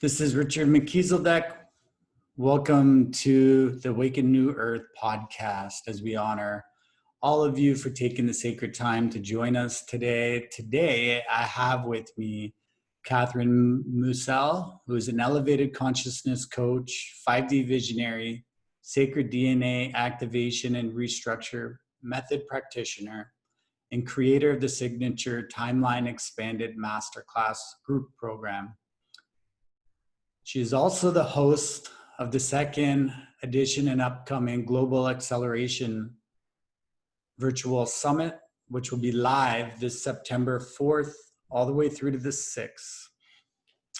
This is Richard McKeeseldeck. Welcome to the Awaken New Earth podcast as we honor all of you for taking the sacred time to join us today. Today, I have with me Kathryn Musel, who is an elevated consciousness coach, 5D visionary, sacred DNA activation and restructure method practitioner, and creator of the signature Timeline Expanded Masterclass group program. She is also the host of the second edition and upcoming Global Acceleration Virtual Summit, which will be live this September 4th all the way through to the 6th.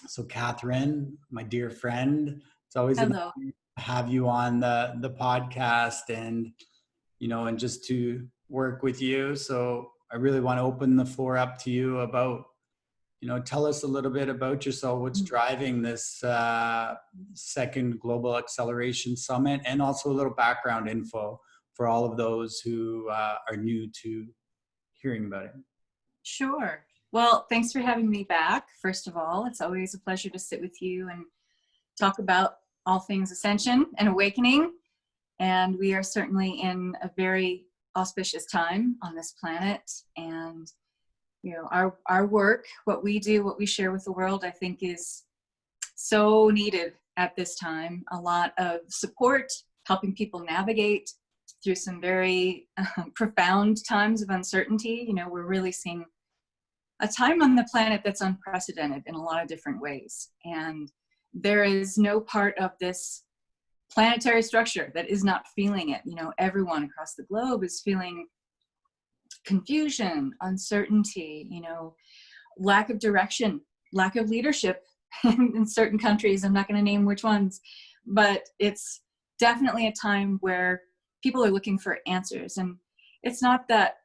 So Kathryn, my dear friend, it's always an honor to have you on the podcast and just to work with you. So I really want to open the floor up to you about tell us a little bit about yourself, what's driving this second Global Acceleration Summit, and also a little background info for all of those who are new to hearing about it. Sure. Well, thanks for having me back. First of all, it's always a pleasure to sit with you and talk about all things ascension and awakening. And we are certainly in a very auspicious time on this planet. And our work, what we do, what we share with the world, I think is so needed at this time. A lot of support, helping people navigate through some very profound times of uncertainty. We're really seeing a time on the planet that's unprecedented in a lot of different ways. And there is no part of this planetary structure that is not feeling it. Everyone across the globe is feeling confusion, uncertainty, lack of direction, lack of leadership in certain countries. I'm not going to name which ones, but it's definitely a time where people are looking for answers. And it's not that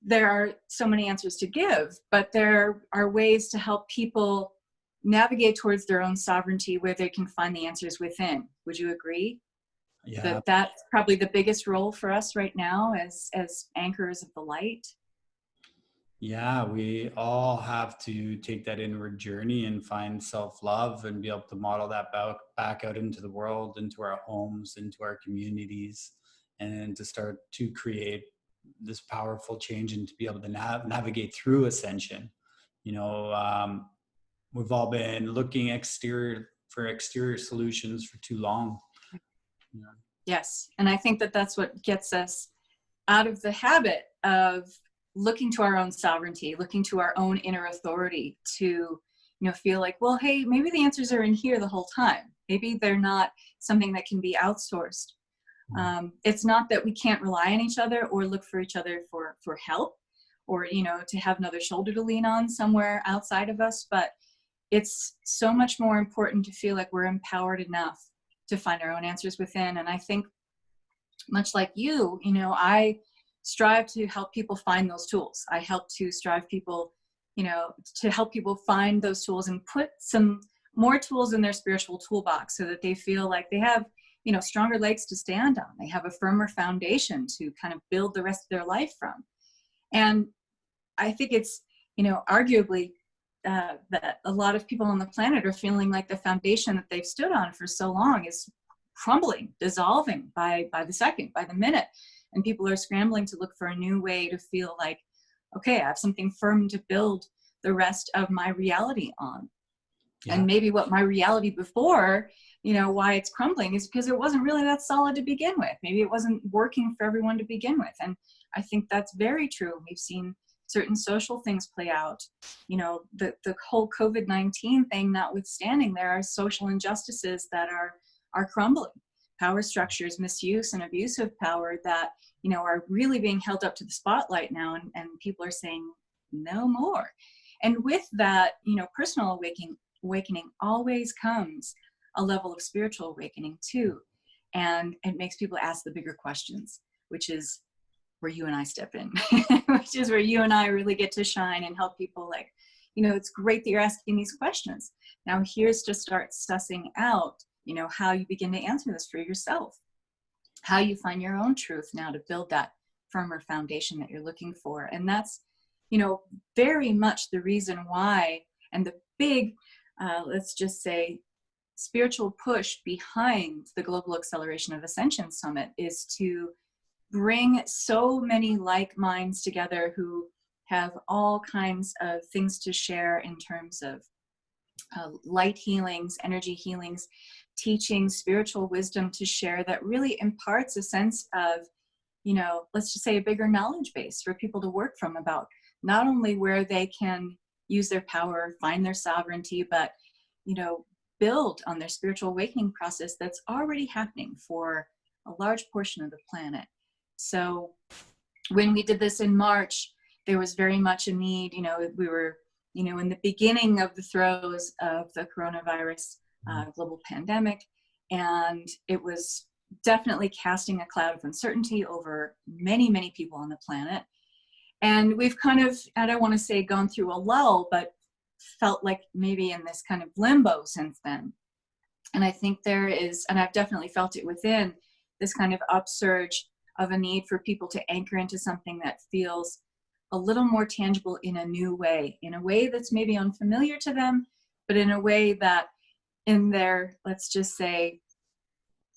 there are so many answers to give, but there are ways to help people navigate towards their own sovereignty where they can find the answers within. Would you agree? Yeah. That's probably the biggest role for us right now as anchors of the light. Yeah, we all have to take that inward journey and find self-love and be able to model that back out into the world, into our homes, into our communities, and to start to create this powerful change and to be able to navigate through ascension. We've all been looking for exterior solutions for too long. Yes. And I think that that's what gets us out of the habit of looking to our own sovereignty, looking to our own inner authority to, feel like, well, hey, maybe the answers are in here the whole time. Maybe they're not something that can be outsourced. It's not that we can't rely on each other or look for each other for help or, to have another shoulder to lean on somewhere outside of us. But it's so much more important to feel like we're empowered enough to find our own answers within. And I think much like you, I strive to help people find those tools. I help to strive people, to help people find those tools and put some more tools in their spiritual toolbox so that they feel like they have, stronger legs to stand on. They have a firmer foundation to kind of build the rest of their life from. And I think it's, arguably that a lot of people on the planet are feeling like the foundation that they've stood on for so long is crumbling, dissolving by the second, by the minute. And people are scrambling to look for a new way to feel like, okay, I have something firm to build the rest of my reality on. Yeah. And maybe what my reality before, why it's crumbling is because it wasn't really that solid to begin with. Maybe it wasn't working for everyone to begin with. And I think that's very true. We've seen certain social things play out. The whole COVID-19 thing notwithstanding, there are social injustices that are crumbling. Power structures, misuse and abuse of power that, are really being held up to the spotlight now, and people are saying no more. And with that, personal awakening always comes a level of spiritual awakening too. And it makes people ask the bigger questions, which is where you and I step in, which is where you and I really get to shine and help people like, it's great that you're asking these questions. Now here's to start sussing out, how you begin to answer this for yourself, how you find your own truth now to build that firmer foundation that you're looking for. And that's, very much the reason why, and the big, let's just say, spiritual push behind the Global Acceleration of Ascension Summit is to bring so many like minds together who have all kinds of things to share in terms of light healings, energy healings, teachings, spiritual wisdom to share that really imparts a sense of, you know, let's just say a bigger knowledge base for people to work from about not only where they can use their power, find their sovereignty, but, you know, build on their spiritual awakening process that's already happening for a large portion of the planet. So when we did this in March, there was very much a need, you know, we were, you know, in the beginning of the throes of the coronavirus global pandemic, and it was definitely casting a cloud of uncertainty over many, many people on the planet. And we've kind of, I don't want to say gone through a lull, but felt like maybe in this kind of limbo since then. And I think there is, and I've definitely felt it within, this kind of upsurge of a need for people to anchor into something that feels a little more tangible in a new way, in a way that's maybe unfamiliar to them, but in a way that in their, let's just say,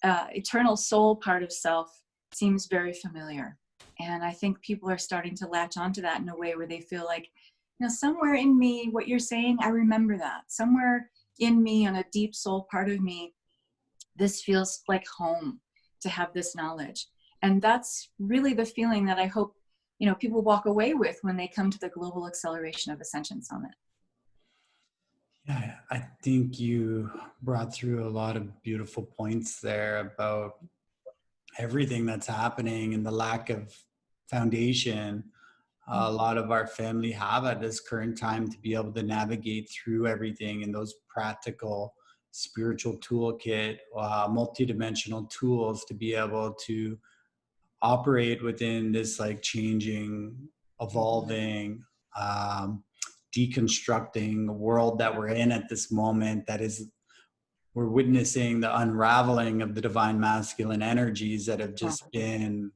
eternal soul part of self seems very familiar. And I think people are starting to latch onto that in a way where they feel like, you know, somewhere in me, what you're saying, I remember that. Somewhere in me, on a deep soul part of me, this feels like home to have this knowledge. And that's really the feeling that I hope, you know, people walk away with when they come to the Global Acceleration of Ascension Summit. Yeah, I think you brought through a lot of beautiful points there about everything that's happening and the lack of foundation a lot of our family have at this current time to be able to navigate through everything, and those practical spiritual toolkit, multidimensional tools to be able to operate within this like changing, evolving, deconstructing world that we're in at this moment. That is, we're witnessing the unraveling of the divine masculine energies that have just been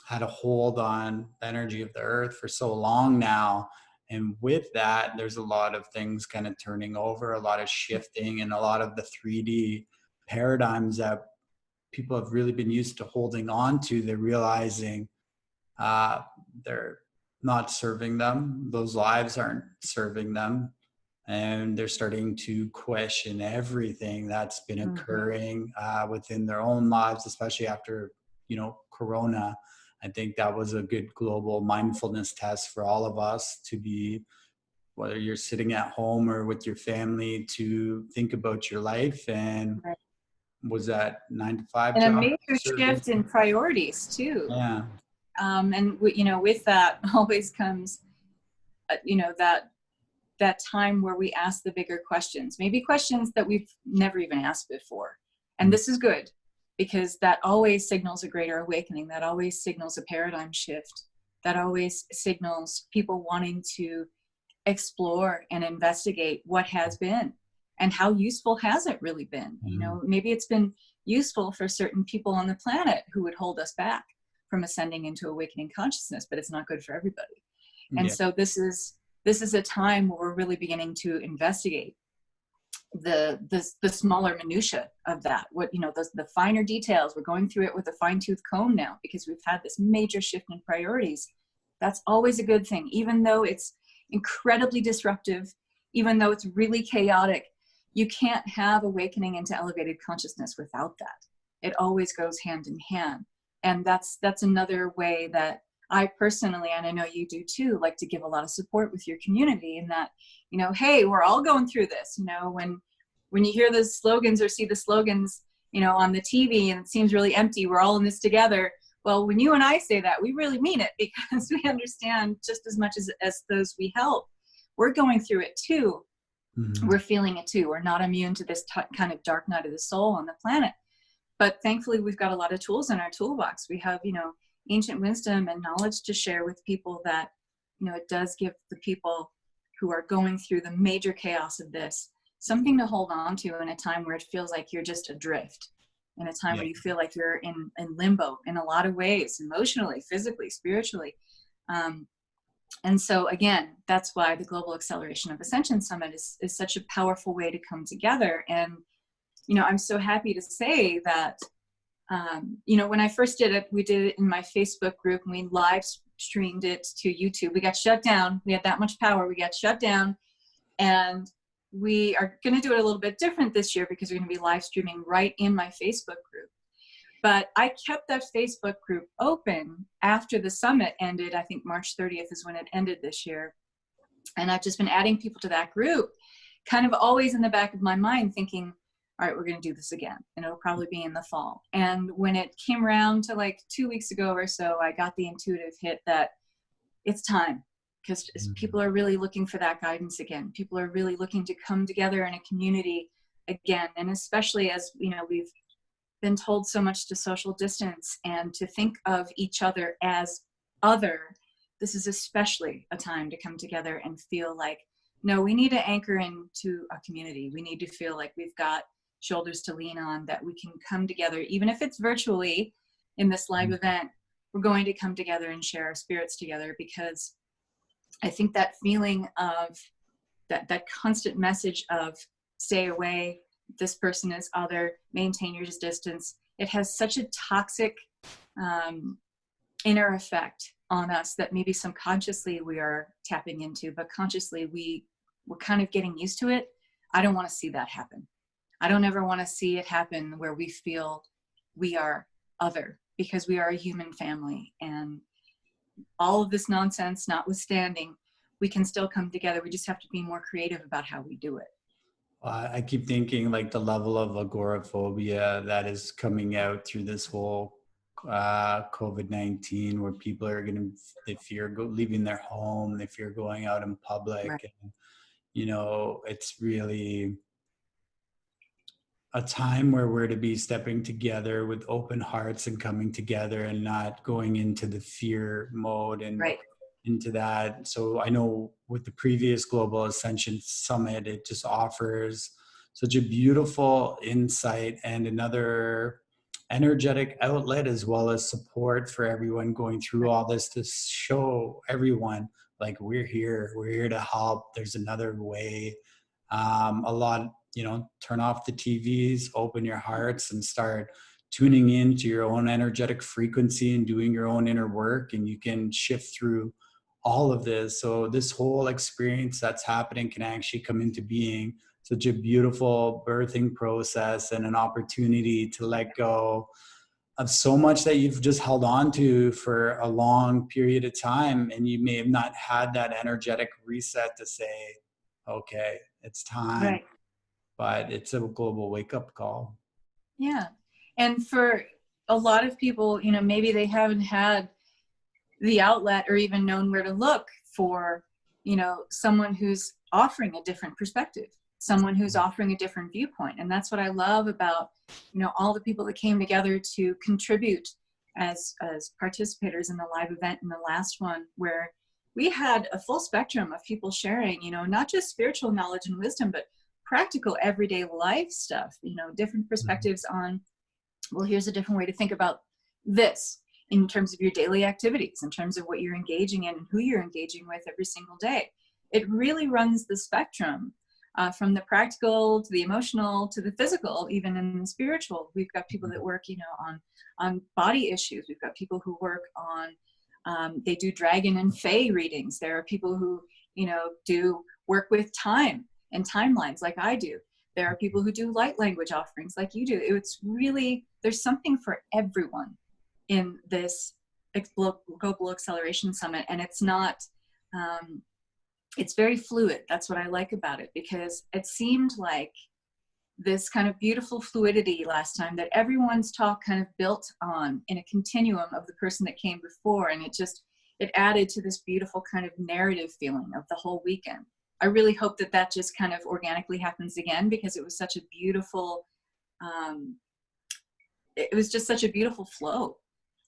had a hold on the energy of the earth for so long now. And with that, there's a lot of things kind of turning over, a lot of shifting, and a lot of the 3D paradigms that people have really been used to holding on to. They're realizing they're not serving them. Those lives aren't serving them. And they're starting to question everything that's been occurring within their own lives, especially after, you know, Corona. I think that was a good global mindfulness test for all of us to be, whether you're sitting at home or with your family, to think about your life and was that 9 to 5 And a job major shift in priorities too. Yeah. And you know, with that always comes, you know, that time where we ask the bigger questions, maybe questions that we've never even asked before. And this is good, because that always signals a greater awakening. That always signals a paradigm shift. That always signals people wanting to explore and investigate what has been and how useful has it really been. You know, maybe it's been useful for certain people on the planet who would hold us back from ascending into awakening consciousness, but it's not good for everybody. And so this is a time where we're really beginning to investigate the smaller minutia of that, what, you know, the finer details. We're going through it with a fine-tooth comb now because we've had this major shift in priorities. That's always a good thing, even though it's incredibly disruptive, even though it's really chaotic. You can't have awakening into elevated consciousness without that. It always goes hand in hand. And that's another way that I personally, and I know you do too, like to give a lot of support with your community, in that, you know, hey, we're all going through this. You know, when you hear the slogans or see the slogans, you know, on the TV and it seems really empty, we're all in this together. Well, when you and I say that, we really mean it, because we understand just as much as those we help, we're going through it too. We're feeling it too. We're not immune to this kind of dark night of the soul on the planet. But thankfully, we've got a lot of tools in our toolbox. We have, you know, ancient wisdom and knowledge to share with people that, you know, it does give the people who are going through the major chaos of this something to hold on to in a time where it feels like you're just adrift, in a time where you feel like you're in limbo in a lot of ways, emotionally, physically, spiritually. And so again, that's why the Global Acceleration of Ascension Summit is such a powerful way to come together and I'm so happy to say that, when I first did it, we did it in my Facebook group and we live streamed it to YouTube. We got shut down. We had that much power. We got shut down, and we are going to do it a little bit different this year because we're going to be live streaming right in my Facebook group. But I kept that Facebook group open after the summit ended. I think March 30th is when it ended this year. And I've just been adding people to that group, kind of always in the back of my mind thinking, all right, we're going to do this again. And it'll probably be in the fall. And when it came around to like 2 weeks ago or so, I got the intuitive hit that it's time, because people are really looking for that guidance again. People are really looking to come together in a community again. And especially as, we've been told so much to social distance and to think of each other as other, this is especially a time to come together and feel like, no, we need to anchor into a community. We need to feel like we've got shoulders to lean on, that we can come together, even if it's virtually in this live event, we're going to come together and share our spirits together, because I think that feeling of that constant message of stay away, this person is other, maintain your distance, it has such a toxic inner effect on us that maybe subconsciously we are tapping into, but consciously we're kind of getting used to it. I don't want to see that happen. I don't ever want to see it happen where we feel we are other, because we are a human family, and all of this nonsense notwithstanding, we can still come together. We just have to be more creative about how we do it. I keep thinking like the level of agoraphobia that is coming out through this whole COVID-19, where people are they fear leaving their home, they fear going out in public. Right. And, it's really a time where we're to be stepping together with open hearts and coming together and not going into the fear mode and Right. into that. So I know with the previous Global Ascension Summit, it just offers such a beautiful insight and another energetic outlet, as well as support for everyone going through all this, to show everyone like we're here to help. There's another way. A lot, turn off the TVs, open your hearts, and start tuning into your own energetic frequency and doing your own inner work, and you can shift through all of this. So this whole experience that's happening can actually come into being such a beautiful birthing process and an opportunity to let go of so much that you've just held on to for a long period of time. And you may have not had that energetic reset to say, okay, it's time. Right. But it's a global wake-up call. Yeah. And for a lot of people, maybe they haven't had the outlet or even known where to look for, someone who's offering a different perspective, someone who's offering a different viewpoint. And that's what I love about, all the people that came together to contribute as participators in the live event in the last one, where we had a full spectrum of people sharing, not just spiritual knowledge and wisdom, but practical everyday life stuff, different perspectives on, well, here's a different way to think about this in terms of your daily activities, in terms of what you're engaging in and who you're engaging with every single day. It really runs the spectrum from the practical to the emotional to the physical, even in the spiritual. We've got people that work, on body issues. We've got people who work on, they do dragon and fae readings. There are people who, do work with time and timelines like I do. There are people who do light language offerings like you do. It's really, there's something for everyone in this Global Acceleration Summit. And it's not, it's very fluid. That's what I like about it, because it seemed like this kind of beautiful fluidity last time that everyone's talk kind of built on in a continuum of the person that came before. And it added to this beautiful kind of narrative feeling of the whole weekend. I really hope that just kind of organically happens again, because it was such a beautiful, it was just such a beautiful flow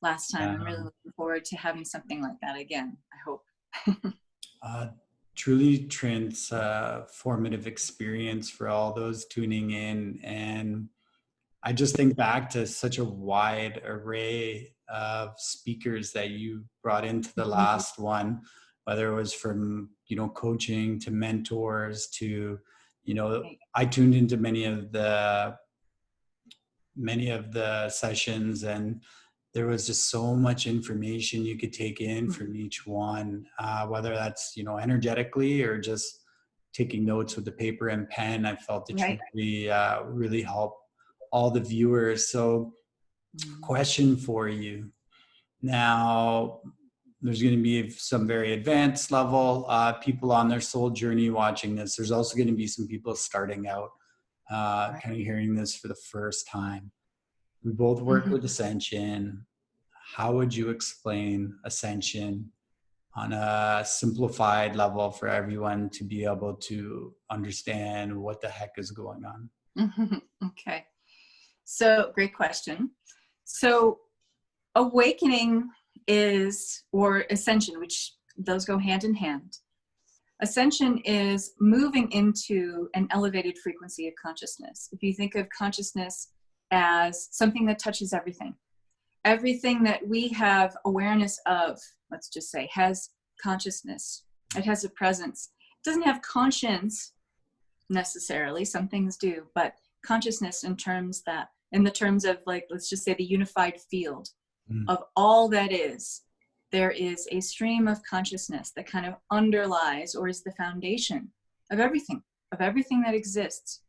last time. I'm really looking forward to having something like that again, I hope. Truly transformative experience for all those tuning in. And I just think back to such a wide array of speakers that you brought into the last one, whether it was from, coaching to mentors to, I tuned into many of the many of the sessions, and there was just so much information you could take in from each one, whether that's, energetically or just taking notes with the paper and pen. I felt it Right. really helped all the viewers. So question for you now, there's going to be some very advanced level people on their soul journey watching this. There's also going to be some people starting out, kind of hearing this for the first time. We both work with Ascension. How would you explain Ascension on a simplified level for everyone to be able to understand what the heck is going on? Okay. So great question. So awakening or ascension, which those go hand in hand. Ascension is moving into an elevated frequency of consciousness. If you think of consciousness as something that touches everything that we have awareness of, let's just say, has consciousness. It has a presence. It doesn't have conscience necessarily. Some things do, but consciousness in the terms of, like, let's just say the unified field of all that is. There is a stream of consciousness that kind of underlies or is the foundation of everything that exists.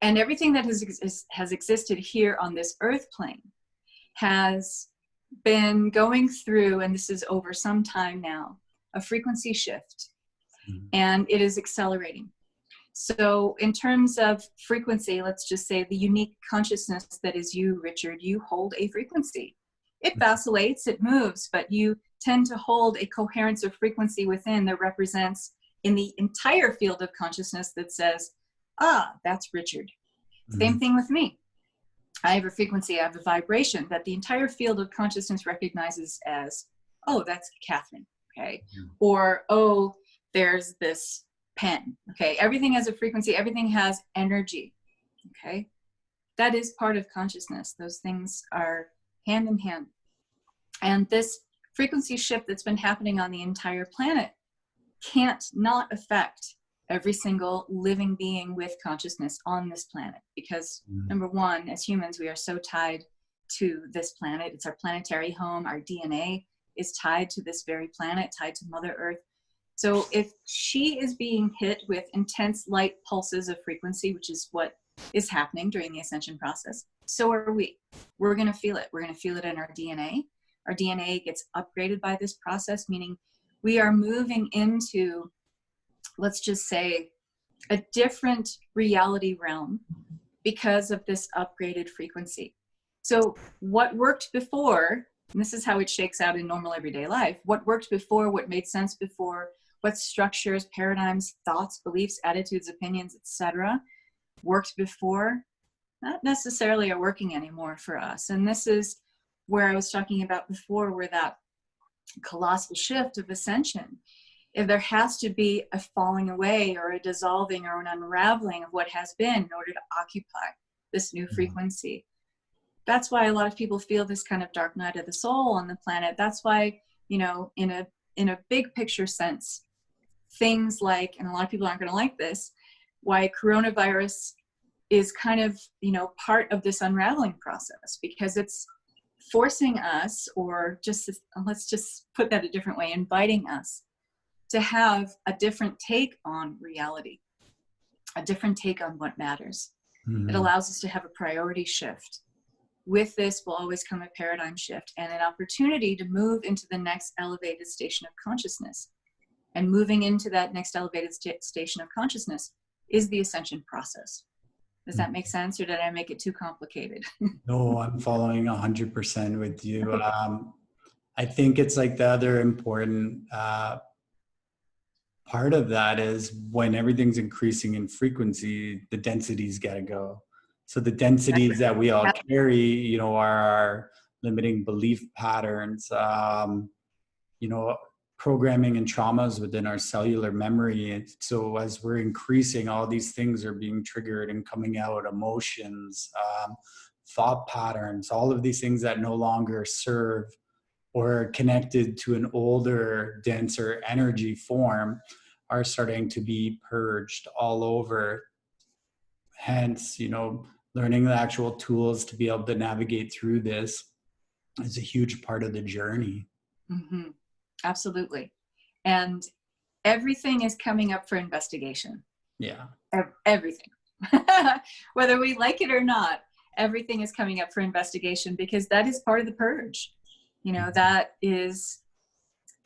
And everything that has existed here on this earth plane has been going through, and this is over some time now, a frequency shift, and it is accelerating. So in terms of frequency, let's just say the unique consciousness that is you, Richard, you hold a frequency. It vacillates, it moves, but you tend to hold a coherence of frequency within that represents in the entire field of consciousness that says, that's Richard. Same thing with me. I have a frequency, I have a vibration that the entire field of consciousness recognizes as, that's Kathryn, okay? Or, there's this pen, okay? Everything has a frequency, everything has energy, okay? That is part of consciousness. Those things are hand in hand. And this frequency shift that's been happening on the entire planet can't not affect every single living being with consciousness on this planet. Because number one, as humans, we are so tied to this planet. It's our planetary home. Our DNA is tied to this very planet, tied to Mother Earth. So if she is being hit with intense light pulses of frequency, which is what is happening during the ascension process, so are we. We're going to feel it. We're going to feel it in our DNA. Our DNA gets upgraded by this process, meaning we are moving into, let's just say, a different reality realm because of this upgraded frequency. So what worked before, and this is how it shakes out in normal everyday life, what worked before, what made sense before, what structures, paradigms, thoughts, beliefs, attitudes, opinions, etc., worked before, not necessarily are working anymore for us. And this is where I was talking about before, where that colossal shift of ascension, if there has to be a falling away or a dissolving or an unraveling of what has been in order to occupy this new frequency. That's why a lot of people feel this kind of dark night of the soul on the planet. That's why, in a big picture sense, things like, and a lot of people aren't going to like this, why coronavirus is kind of, part of this unraveling process, because it's forcing us, or just, let's just put that a different way, inviting us to have a different take on reality, a different take on what matters. It allows us to have a priority shift. With this will always come a paradigm shift and an opportunity to move into the next elevated station of consciousness. And moving into that next elevated station of consciousness is the ascension process. Does that make sense, or did I make it too complicated? No, I'm following 100% with you. I think it's like the other important part of that is when everything's increasing in frequency, the densities got to go. So the densities that we all carry, are our limiting belief patterns, programming and traumas within our cellular memory. And so as we're increasing, all these things are being triggered and coming out, emotions, thought patterns, all of these things that no longer serve or are connected to an older, denser energy form are starting to be purged all over. Hence, learning the actual tools to be able to navigate through this is a huge part of the journey. Mm-hmm. Absolutely. And everything is coming up for investigation. Yeah. Everything. Whether we like it or not, everything is coming up for investigation, because that is part of the purge. You know, that is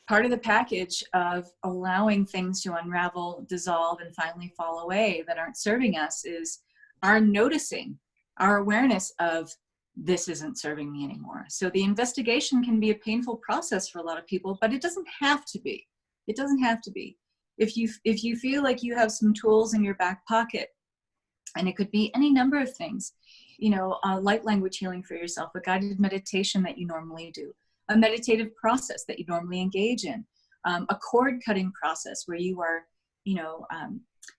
part of the package of allowing things to unravel, dissolve, and finally fall away that aren't serving us, is our noticing, our awareness of, this isn't serving me anymore. So the investigation can be a painful process for a lot of people, but it doesn't have to be. It doesn't have to be. If you feel like you have some tools in your back pocket, and it could be any number of things, you know, light language healing for yourself, a guided meditation that you normally do, a meditative process that you normally engage in, a cord cutting process where you are, you know,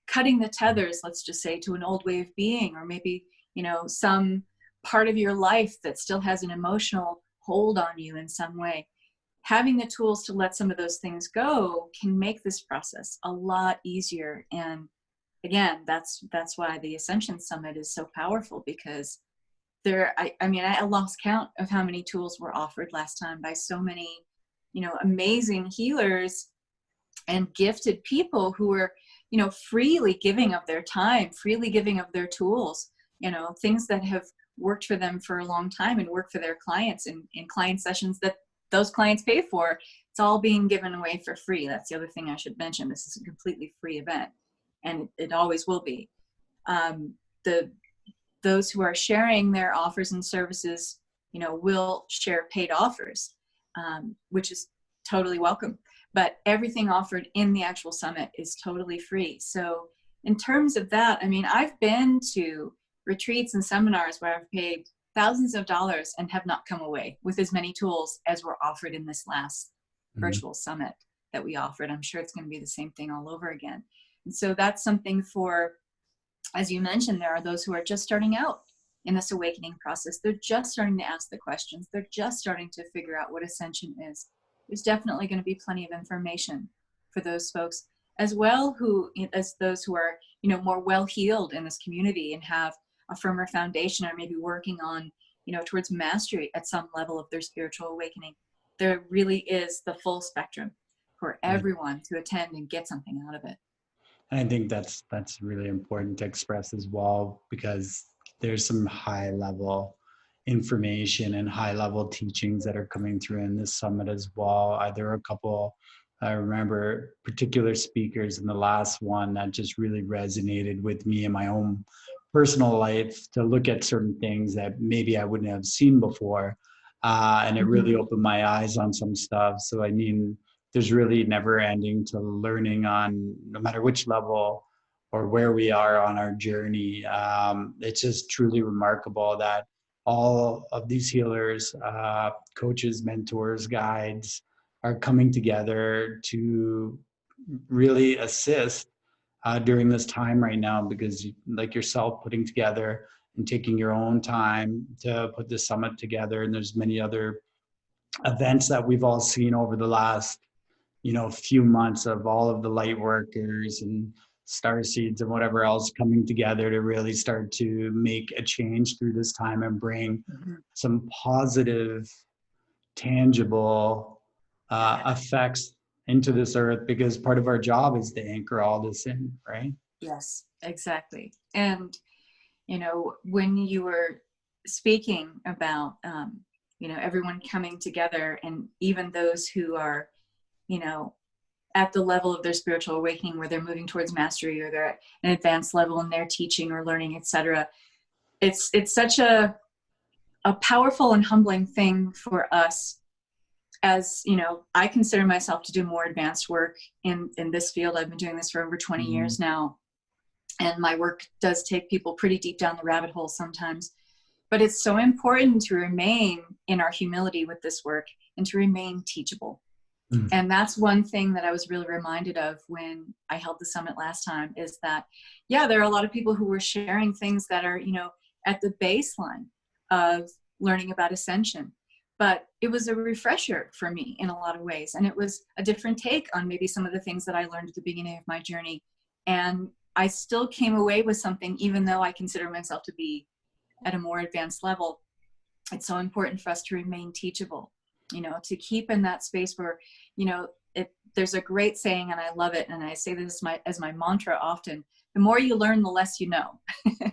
cutting the tethers, let's just say, to an old way of being, or maybe, you know, some part of your life that still has an emotional hold on you in some way. Having the tools to let some of those things go can make this process a lot easier. And again, that's why the Ascension Summit is so powerful, because I mean, I lost count of how many tools were offered last time by so many, you know, amazing healers and gifted people who were, you know, freely giving of their time, freely giving of their tools, you know, things that have worked for them for a long time and worked for their clients in client sessions that those clients pay for. It's all being given away for free. That's the other thing I should mention. This is a completely free event, and it always will be. Those who are sharing their offers and services, you know, will share paid offers, which is totally welcome. But everything offered in the actual summit is totally free. So in terms of that, I mean, I've been to retreats and seminars where I've paid thousands of dollars and have not come away with as many tools as were offered in this last virtual summit that we offered. I'm sure it's going to be the same thing all over again. And so that's something for, as you mentioned, there are those who are just starting out in this awakening process. They're just starting to ask the questions. They're just starting to figure out what ascension is. There's definitely going to be plenty of information for those folks as well, as those who are, you know, more well-heeled in this community and have a firmer foundation, or maybe working on, you know, towards mastery at some level of their spiritual awakening. There really is the full spectrum for everyone to attend and get something out of it. And I think that's really important to express as well, because there's some high level information and high level teachings that are coming through in this summit as well. There are a couple, I remember particular speakers in the last one that just really resonated with me in my own personal life, to look at certain things that maybe I wouldn't have seen before. And it really opened my eyes on some stuff. So, I mean, there's really never ending to learning on no matter which level or where we are on our journey. It's just truly remarkable that all of these healers, coaches, mentors, guides are coming together to really assist during this time right now, because like yourself, putting together and taking your own time to put this summit together. And there's many other events that we've all seen over the last, you know, few months, of all of the light workers and Starseeds and whatever else coming together to really start to make a change through this time and bring some positive, tangible effects into this earth, because part of our job is to anchor all this in, right? Yes, exactly. And, you know, when you were speaking about, you know, everyone coming together, and even those who are, you know, at the level of their spiritual awakening where they're moving towards mastery, or they're at an advanced level in their teaching or learning, etc. It's such a powerful and humbling thing for us. As you know, I consider myself to do more advanced work in this field. I've been doing this for over 20 years now. And my work does take people pretty deep down the rabbit hole sometimes. But it's so important to remain in our humility with this work and to remain teachable. And that's one thing that I was really reminded of when I held the summit last time, is that, yeah, there are a lot of people who were sharing things that are, you know, at the baseline of learning about ascension. But it was a refresher for me in a lot of ways. And it was a different take on maybe some of the things that I learned at the beginning of my journey. And I still came away with something, even though I consider myself to be at a more advanced level, it's so important for us to remain teachable, to keep in that space where, there's a great saying, and I love it, and I say this as my mantra often: the more you learn, the less you know.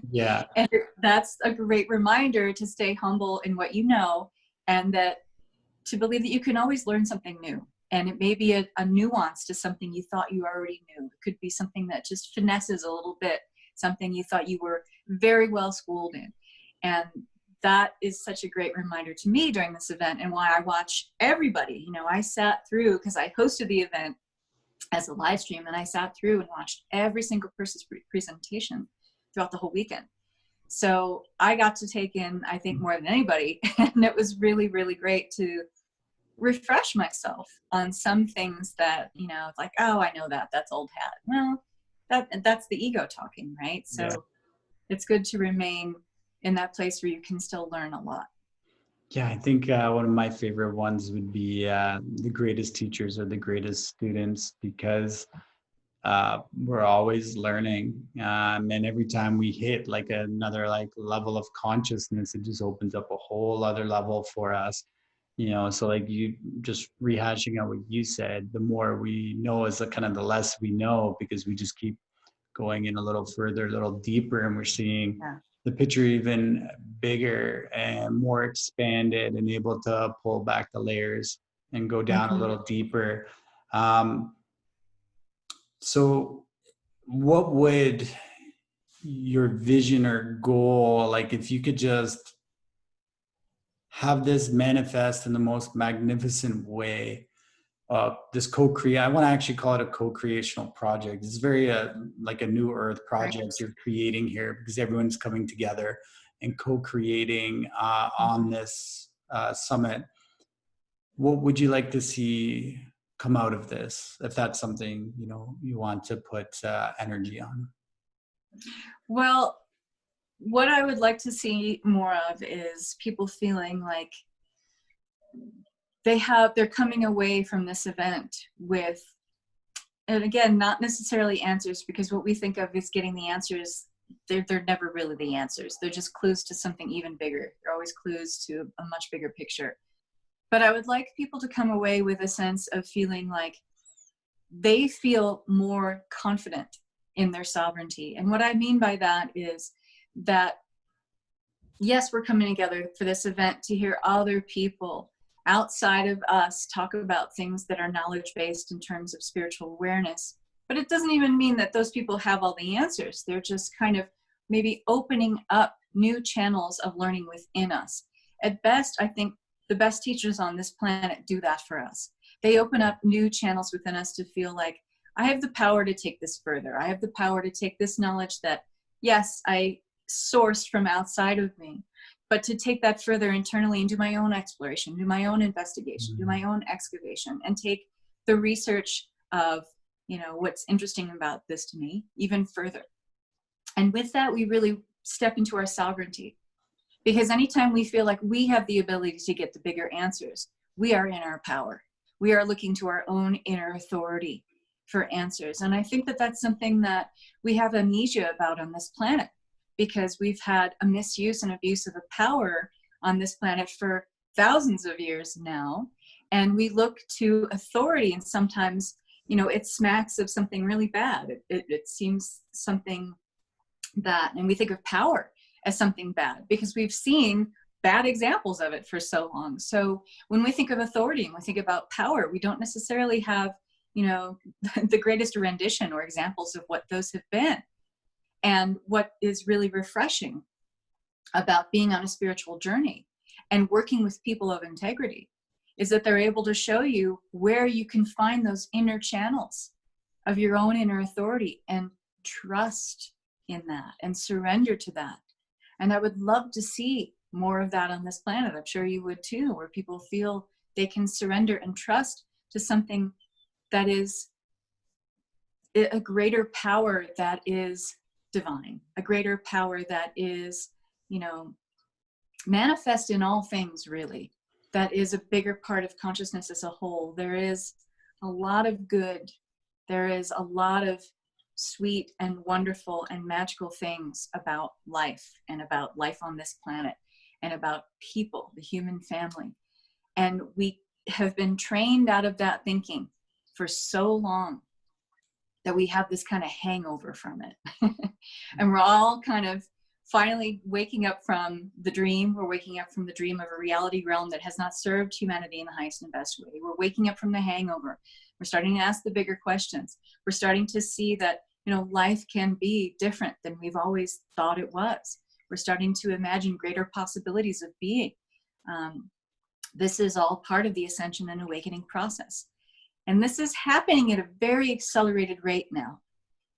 Yeah. And that's a great reminder to stay humble in what you know, and that to believe that you can always learn something new. And it may be a nuance to something you thought you already knew. It could be something that just finesses a little bit, something you thought you were very well schooled in. And that is such a great reminder to me during this event, and why I watch everybody. I sat through, because I hosted the event as a live stream, and I sat through and watched every single person's presentation throughout the whole weekend. So I got to take in, I think, more than anybody. And it was really, really great to refresh myself on some things that, like, oh, I know that's old hat. Well, that's the ego talking, right? So yeah. It's good to remain in that place where you can still learn a lot. Yeah, I think one of my favorite ones would be the greatest teachers are the greatest students, because we're always learning. And every time we hit like another level of consciousness, it just opens up a whole other level for us. So like you just rehashing out what you said, the more we know is the less we know, because we just keep going in a little further, a little deeper, and we're seeing the picture even bigger and more expanded, and able to pull back the layers and go down a little deeper. So what would your vision or goal, like if you could just have this manifest in the most magnificent way, this co-create, I want to actually call it a co-creational project. It's very like a new earth project you're creating here, because everyone's coming together and co-creating on this summit. What would you like to see come out of this, if that's something you want to put energy on? Well, what I would like to see more of is people feeling like they're coming away from this event with, and again, not necessarily answers, because what we think of is getting the answers. They're never really the answers. They're just clues to something even bigger. They're always clues to a much bigger picture. But I would like people to come away with a sense of feeling like they feel more confident in their sovereignty. And what I mean by that is that, yes, we're coming together for this event to hear other people outside of us talk about things that are knowledge-based in terms of spiritual awareness. But it doesn't even mean that those people have all the answers. They're just kind of maybe opening up new channels of learning within us. At best, I think the best teachers on this planet do that for us. They open up new channels within us to feel like, I have the power to take this further. I have the power to take this knowledge that, yes, I sourced from outside of me, but to take that further internally and do my own exploration, do my own investigation, do my own excavation, and take the research of, what's interesting about this to me even further. And with that, we really step into our sovereignty. Because anytime we feel like we have the ability to get the bigger answers, we are in our power. We are looking to our own inner authority for answers. And I think that that's something that we have amnesia about on this planet, because we've had a misuse and abuse of power on this planet for thousands of years now. And we look to authority, and sometimes, it smacks of something really bad. It seems something that, and we think of power as something bad because we've seen bad examples of it for so long. So when we think of authority and we think about power, we don't necessarily have, the greatest rendition or examples of what those have been. And what is really refreshing about being on a spiritual journey and working with people of integrity is that they're able to show you where you can find those inner channels of your own inner authority, and trust in that and surrender to that. And I would love to see more of that on this planet. I'm sure you would too, where people feel they can surrender and trust to something that is a greater power that is divine, a greater power that is, manifest in all things, really, that is a bigger part of consciousness as a whole. There is a lot of good. There is a lot of sweet and wonderful and magical things about life and about life on this planet and about people, the human family. And we have been trained out of that thinking for so long that we have this kind of hangover from it. And we're all kind of finally waking up from the dream. We're waking up from the dream of a reality realm that has not served humanity in the highest and best way. We're waking up from the hangover. We're starting to ask the bigger questions. We're starting to see that, you know, life can be different than we've always thought it was. We're starting to imagine greater possibilities of being. This is all part of the ascension and awakening process. And this is happening at a very accelerated rate now.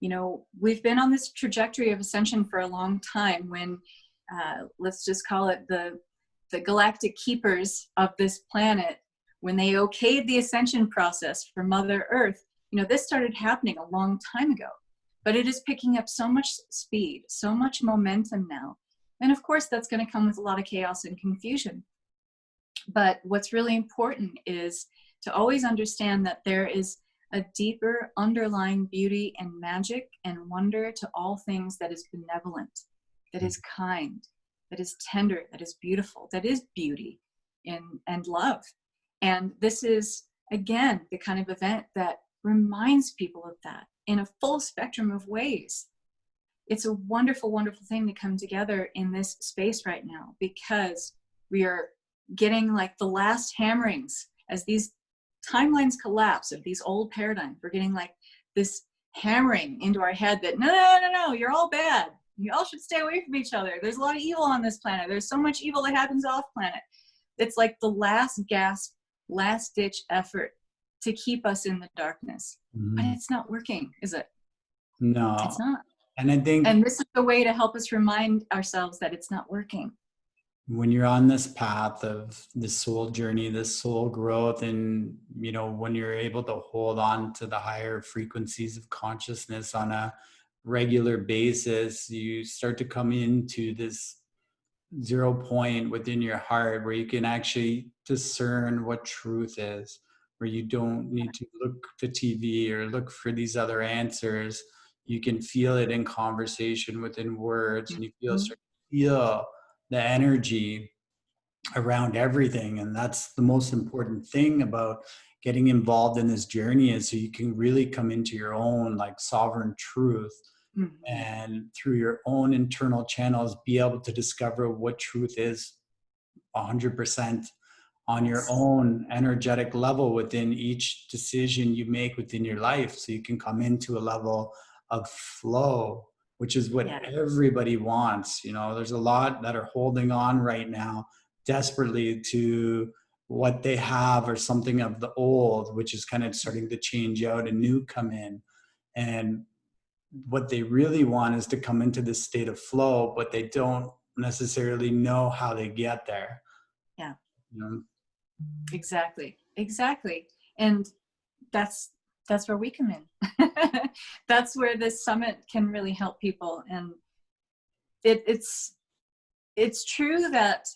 You know, we've been on this trajectory of ascension for a long time when, let's just call it the galactic keepers of this planet, when they okayed the ascension process for Mother Earth, you know, this started happening a long time ago. But it is picking up so much speed, so much momentum now. And of course, that's going to come with a lot of chaos and confusion. But what's really important is to always understand that there is a deeper underlying beauty and magic and wonder to all things that is benevolent, that is kind, that is tender, that is beautiful, that is beauty and love. And this is, again, the kind of event that reminds people of that in a full spectrum of ways. It's a wonderful, wonderful thing to come together in this space right now, because we are getting like the last hammerings as these timelines collapse of these old paradigms. We're getting like this hammering into our head that no, you're all bad. You all should stay away from each other. There's a lot of evil on this planet. There's so much evil that happens off planet. It's like the last gasp, last ditch effort to keep us in the darkness. But it's not working, is it? No. It's not. And I think, and this is a way to help us remind ourselves that it's not working. When you're on this path of this soul journey, this soul growth, and, you know, when you're able to hold on to the higher frequencies of consciousness on a regular basis, you start to come into this 0 point within your heart where you can actually discern what truth is, where you don't need to look to TV or look for these other answers. You can feel it in conversation, within words, and you start to feel the energy around everything. And that's the most important thing about getting involved in this journey, is so you can really come into your own like sovereign truth, and through your own internal channels be able to discover what truth is 100% on your own energetic level within each decision you make within your life. So you can come into a level of flow, which is what everybody wants. You know, there's a lot that are holding on right now desperately to what they have, or something of the old, which is kind of starting to change out and new come in. And what they really want is to come into this state of flow, but they don't necessarily know how they get there. Yeah. You know? Exactly. And that's where we come in. That's where this summit can really help people. And it's true that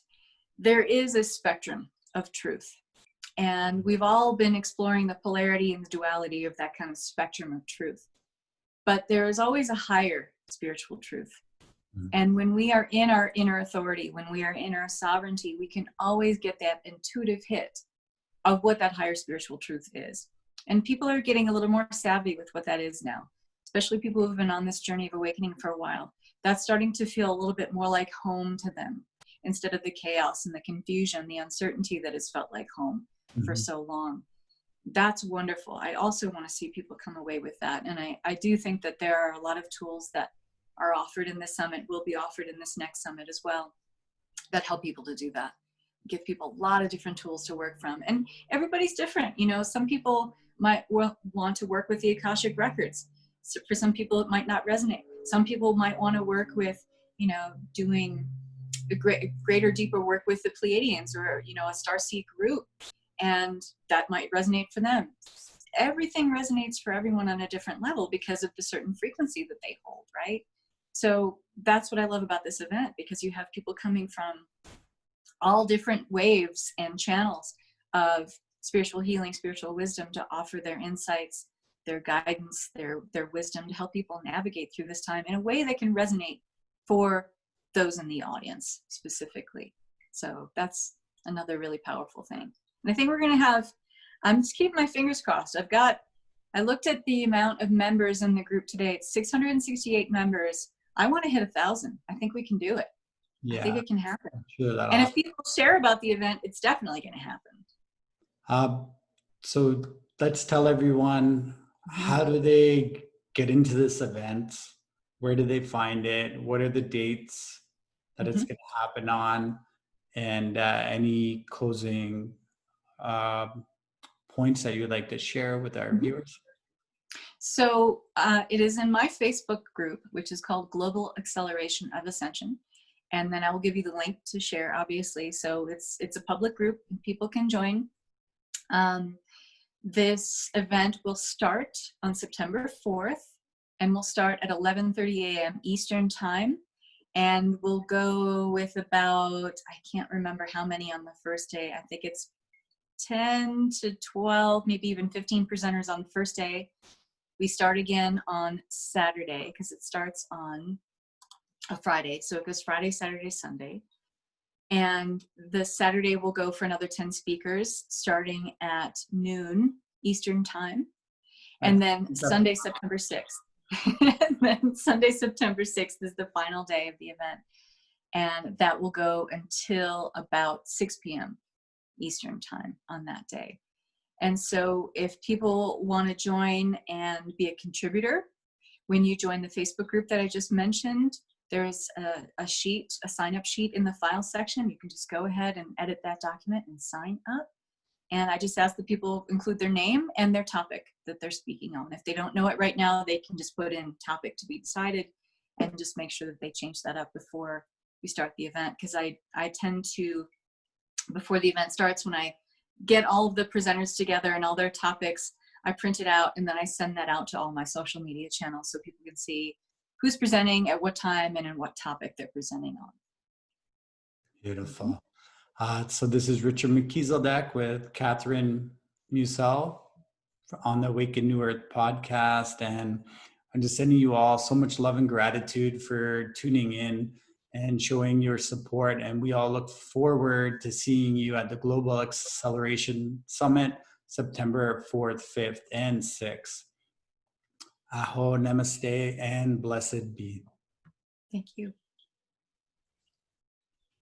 there is a spectrum of truth, and we've all been exploring the polarity and the duality of that kind of spectrum of truth. But there is always a higher spiritual truth. And when we are in our inner authority, when we are in our sovereignty, we can always get that intuitive hit of what that higher spiritual truth is. And people are getting a little more savvy with what that is now, especially people who have been on this journey of awakening for a while. That's starting to feel a little bit more like home to them, instead of the chaos and the confusion, the uncertainty that has felt like home for so long. That's wonderful. I also want to see people come away with that. And I do think that there are a lot of tools that are offered in this summit, will be offered in this next summit as well, that help people to do that. Give people a lot of different tools to work from. And everybody's different. You know, some people might want to work with the Akashic records. So for some people, it might not resonate. Some people might want to work with, you know, doing a greater, deeper work with the Pleiadians, or, you know, a Starseed group. And that might resonate for them. Everything resonates for everyone on a different level because of the certain frequency that they hold, right? So that's what I love about this event, because you have people coming from all different waves and channels of spiritual healing, spiritual wisdom, to offer their insights their guidance, their wisdom to help people navigate through this time in a way that can resonate for those in the audience specifically. So that's another really powerful thing. And I think we're going to have, I'm just keeping my fingers crossed. I looked at the amount of members in the group today. It's 668 members. I want to hit 1,000. I think we can do it. Yeah, I think it can happen. sure and if people share about the event, it's definitely going to happen. So let's tell everyone, how do they get into this event? Where do they find it? What are the dates that it's going to happen on? And any closing points that you'd like to share with our viewers? So it is in my Facebook group, which is called Global Acceleration of Ascension. And then I will give you the link to share, obviously. So it's a public group and people can join. This event will start on September 4th and we'll start at 11:30 a.m. Eastern time. And we'll go with about, I can't remember how many on the first day. I think it's 10 to 12, maybe even 15 presenters on the first day. We start again on Saturday because it starts on a Friday. So it goes Friday, Saturday, Sunday. And the Saturday will go for another 10 speakers starting at noon Eastern time. And then Sunday, September 6th. And then Sunday, September 6th is the final day of the event. And that will go until about 6 p.m. Eastern time on that day. And so if people want to join and be a contributor, when you join the Facebook group that I just mentioned, there's a sheet, a sign-up sheet in the file section. You can just go ahead and edit that document and sign up. And I just ask that people include their name and their topic that they're speaking on. If they don't know it right now, they can just put in topic to be decided and just make sure that they change that up before we start the event. Because I tend to, before the event starts, when I get all of the presenters together and all their topics, I print it out and then I send that out to all my social media channels so people can see who's presenting at what time and in what topic they're presenting on. Beautiful. So this is Richard McKeezeldeck with Kathryn Musell on the Awaken New Earth podcast. And I'm just sending you all so much love and gratitude for tuning in and showing your support. And we all look forward to seeing you at the Global Acceleration Summit, September 4th, 5th, and 6th. Aho, namaste, and blessed be. Thank you.